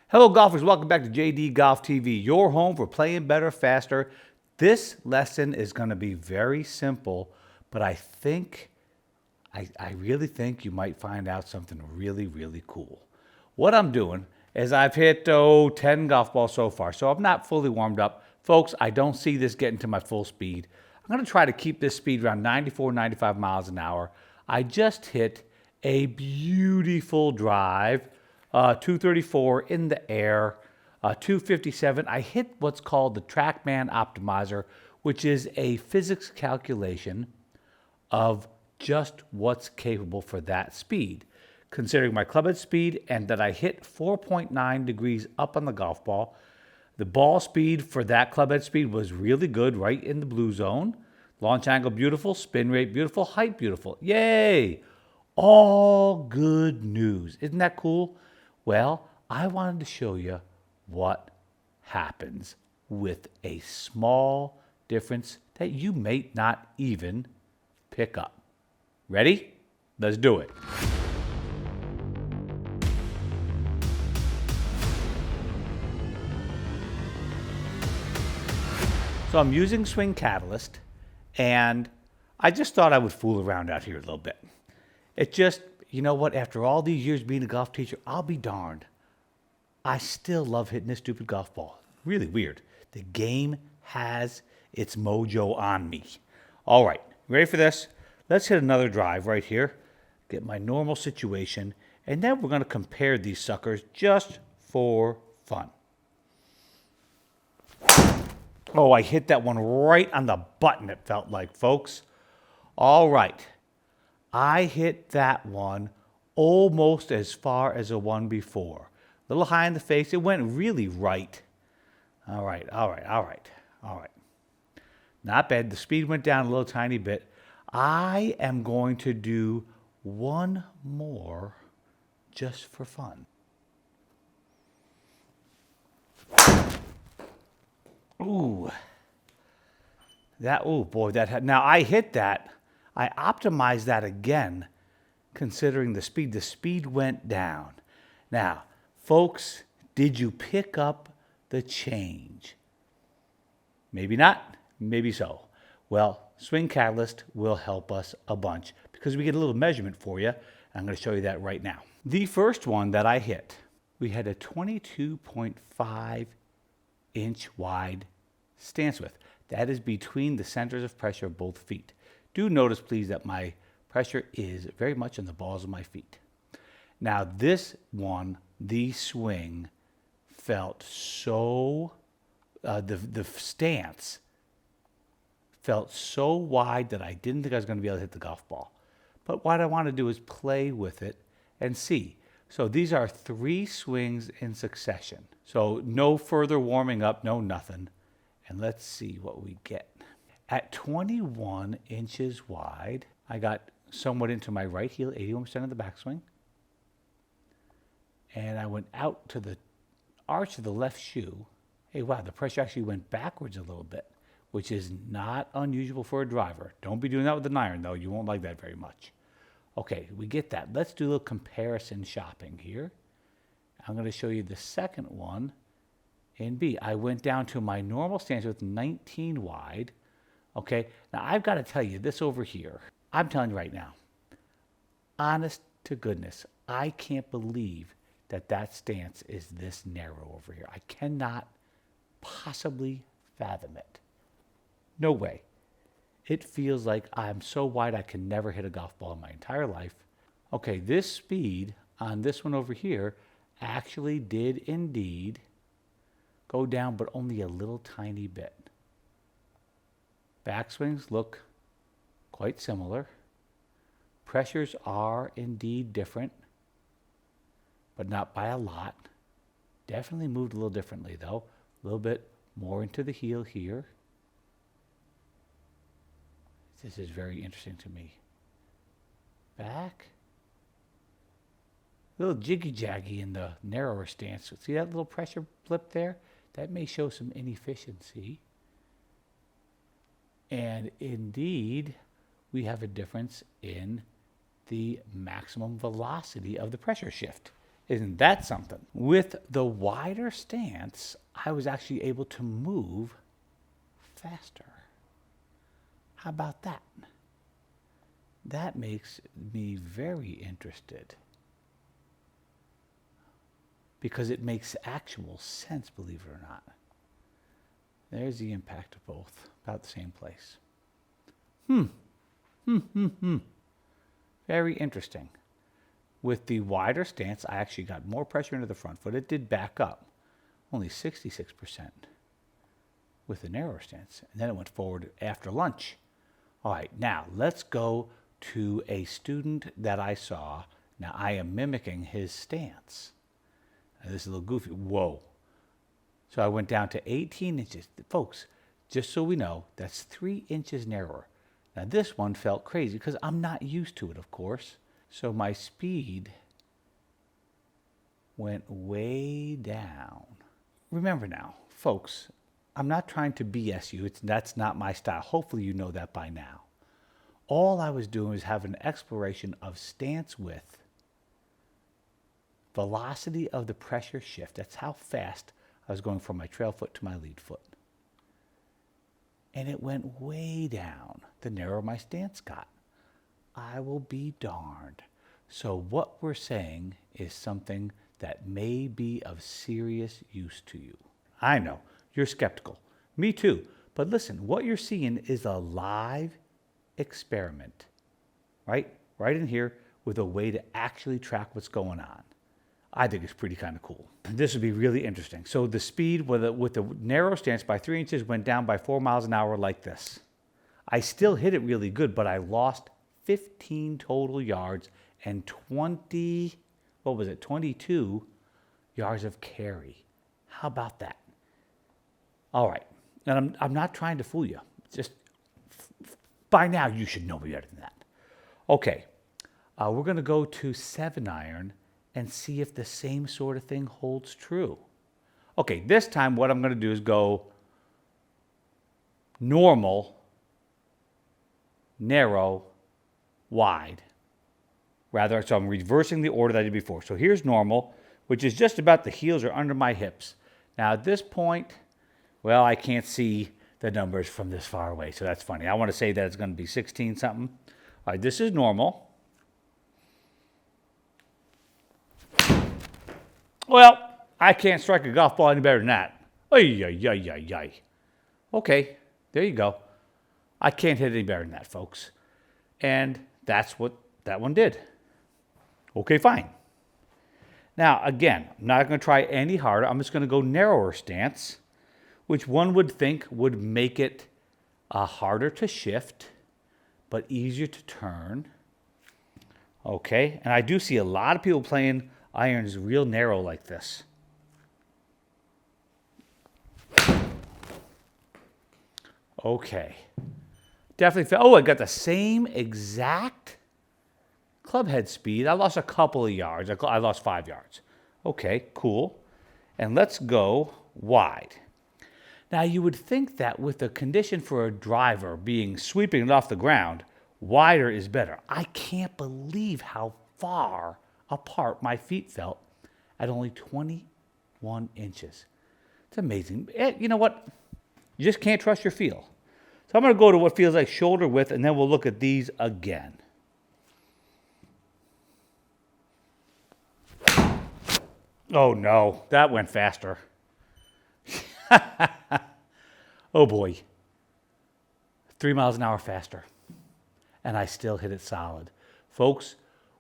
Hello golfers, welcome back to JD Golf TV, your home for playing better, faster. This lesson is going to be very simple, but I really think you might find out something really, really cool. What I'm doing is I've hit 10 golf balls so far, so I'm not fully warmed up. Folks, I don't see this getting to my full speed. I'm going to try to keep this speed around 94, 95 miles an hour. I just hit a beautiful drive, 234 in the air, 257. I hit what's called the TrackMan Optimizer, which is a physics calculation of just what's capable for that speed. Considering my clubhead speed and that I hit 4.9 degrees up on the golf ball, the ball speed for that clubhead speed was really good, right in the blue zone. Launch angle beautiful, spin rate beautiful, height beautiful. Yay! All good news. Isn't that cool? Well, I wanted to show you what happens with a small difference that you may not even pick up. Ready? Let's do it. So I'm using Swing Catalyst, and I just thought I would fool around out here a little bit. It just, you know what, after all these years being a golf teacher, I'll be darned. I still love hitting this stupid golf ball. Really weird. The game has its mojo on me. All right, ready for this? Let's hit another drive right here, get my normal situation, and then we're going to compare these suckers just for fun. Oh, I hit that one right on the button, it felt like, folks. All right. I hit that one almost as far as the one before. A little high in the face. It went really right. All right. Not bad. The speed went down a little tiny bit. I am going to do one more just for fun. Ooh. Now I hit that. I optimized that again, considering the speed. The speed went down. Now, folks, did you pick up the change? Maybe not, maybe so. Well, Swing Catalyst will help us a bunch because we get a little measurement for you. I'm going to show you that right now. The first one that I hit, we had a 22.5 inch wide stance width. That is between the centers of pressure of both feet. Do notice, please, that my pressure is very much on the balls of my feet. Now, this one, the swing, felt so, the stance felt so wide that I didn't think I was going to be able to hit the golf ball. But what I want to do is play with it and see. So these are 3 swings in succession. So no further warming up, no nothing. And let's see what we get. At 21 inches wide, I got somewhat into my right heel, 81% of the backswing. And I went out to the arch of the left shoe. Hey, wow, the pressure actually went backwards a little bit, which is not unusual for a driver. Don't be doing that with an iron, though. You won't like that very much. Okay, we get that. Let's do a little comparison shopping here. I'm going to show you the second one in B. I went down to my normal stance with 19 wide. Okay, now I've got to tell you this over here. I'm telling you right now, honest to goodness, I can't believe that that stance is this narrow over here. I cannot possibly fathom it. No way. It feels like I'm so wide I can never hit a golf ball in my entire life. Okay, this speed on this one over here actually did indeed go down, but only a little tiny bit. Backswings look quite similar. Pressures are indeed different, but not by a lot. Definitely moved a little differently, though. A little bit more into the heel here. This is very interesting to me. Back. A little jiggy-jaggy in the narrower stance. See that little pressure blip there? That may show some inefficiency. And indeed, we have a difference in the maximum velocity of the pressure shift. Isn't that something? With the wider stance, I was actually able to move faster. How about that? That makes me very interested because it makes actual sense, believe it or not. There's the impact of both, about the same place. Very interesting. With the wider stance, I actually got more pressure into the front foot. It did back up, only 66% with the narrower stance. And then it went forward after lunch. All right, now let's go to a student that I saw. Now I am mimicking his stance. Now, this is a little goofy. Whoa. So I went down to 18 inches. Folks, just so we know, that's 3 inches narrower. Now this one felt crazy because I'm not used to it, of course. So my speed went way down. Remember now, folks, I'm not trying to BS you. That's not my style. Hopefully you know that by now. All I was doing was having an exploration of stance width, velocity of the pressure shift. That's how fast I was going from my trail foot to my lead foot. And it went way down the narrower my stance got. I will be darned. So what we're saying is something that may be of serious use to you. I know, you're skeptical. Me too. But listen, what you're seeing is a live experiment, right? Right in here with a way to actually track what's going on. I think it's pretty kind of cool. This would be really interesting. So the speed with the narrow stance by 3 inches went down by 4 miles an hour like this. I still hit it really good, but I lost 15 total yards and 22 yards of carry. How about that? All right. And I'm not trying to fool you. Just by now you should know me better than that. Okay. We're going to go to 7-iron and see if the same sort of thing holds true. Okay, this time what I'm going to do is go normal, narrow, wide. So I'm reversing the order that I did before. So here's normal, which is just about the heels are under my hips. Now at this point, well, I can't see the numbers from this far away, so that's funny. I want to say that it's going to be 16 something. All right, this is normal. Well, I can't strike a golf ball any better than that. Ay, ay, ay, ay, ay. Okay, there you go. I can't hit any better than that, folks. And that's what that one did. Okay, fine. Now, again, I'm not going to try any harder. I'm just going to go narrower stance, which one would think would make it harder to shift, but easier to turn. Okay, and I do see a lot of people playing irons real narrow like this. Okay. Definitely felt, I got the same exact club head speed. I lost a couple of yards. I lost 5 yards. Okay, cool. And let's go wide. Now you would think that with the condition for a driver being sweeping it off the ground, wider is better. I can't believe how far apart my feet felt at only 21 inches. It's amazing. You know what? You just can't trust your feel. So I'm going to go to what feels like shoulder width, and then we'll look at these again. Oh, no. That went faster. Oh, boy. 3 miles an hour faster. And I still hit it solid. Folks,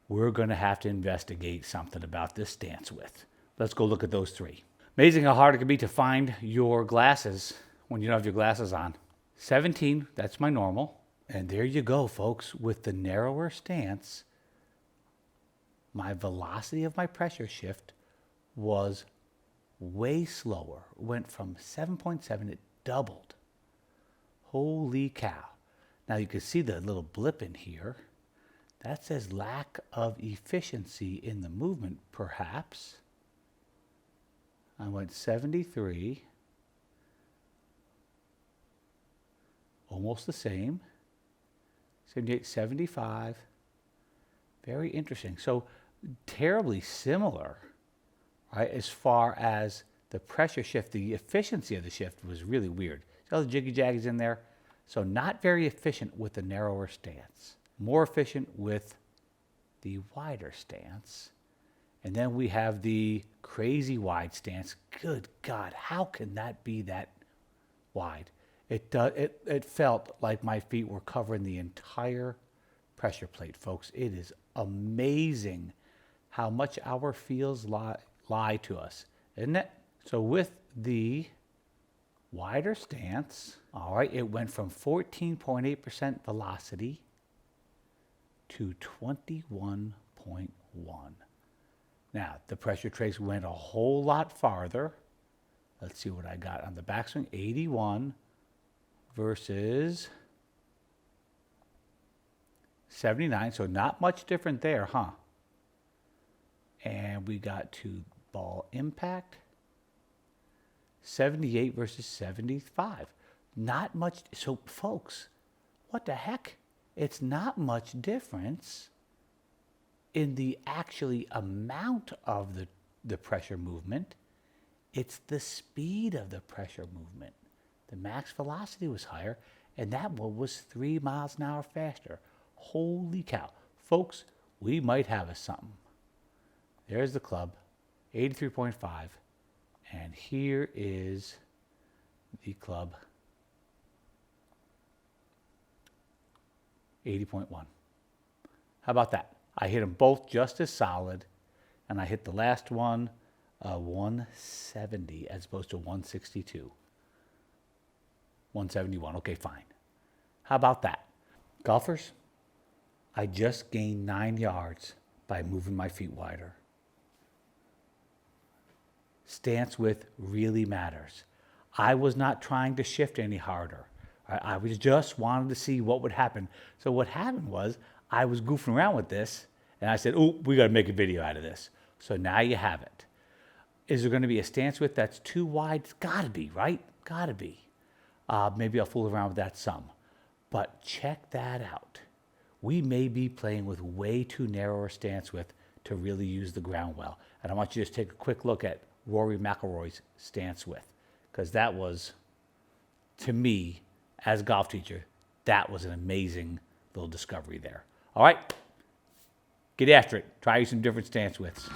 we're going to have to investigate something about this stance width. Let's go look at those three. Amazing how hard it can be to find your glasses when you don't have your glasses on. 17, that's my normal. And there you go, folks. With the narrower stance, my velocity of my pressure shift was way slower. It went from 7.7, it doubled. Holy cow. Now you can see the little blip in here. That says lack of efficiency in the movement, perhaps. I went 73. Almost the same. 78, 75. Very interesting. So terribly similar right? As far as the pressure shift, the efficiency of the shift was really weird. See all the jiggy jaggies in there? So not very efficient with the narrower stance. More efficient with the wider stance. And then we have the crazy wide stance. Good God, how can that be that wide? It felt like my feet were covering the entire pressure plate, folks. It is amazing how much our feels lie to us, isn't it? So with the wider stance, all right, it went from 14.8% velocity to 21.1. Now, the pressure trace went a whole lot farther. Let's see what I got on the backswing. 81 versus 79, so not much different there, huh? And we got to ball impact, 78 versus 75. Not much. So, folks, what the heck? It's not much difference in the actually amount of the pressure movement. It's the speed of the pressure movement. The max velocity was higher, and that one was 3 miles an hour faster. Holy cow. Folks, we might have us something. There's the club, 83.5, and here is the club, 80.1. How about that? I hit them both just as solid, and I hit the last one 170 as opposed to 162. 171, okay, fine. How about that? Golfers, I just gained 9 yards by moving my feet wider. Stance width really matters. I was not trying to shift any harder. I was just wanted to see what would happen. So what happened was I was goofing around with this, and I said, oh, we got to make a video out of this. So now you have it. Is there going to be a stance width that's too wide? It's got to be, right? Got to be. Maybe I'll fool around with that some. But check that out. We may be playing with way too narrow a stance width to really use the ground well. And I want you to just take a quick look at Rory McIlroy's stance width, because that was, to me, as a golf teacher, that was an amazing little discovery there. All right, get after it. Try some different stance widths.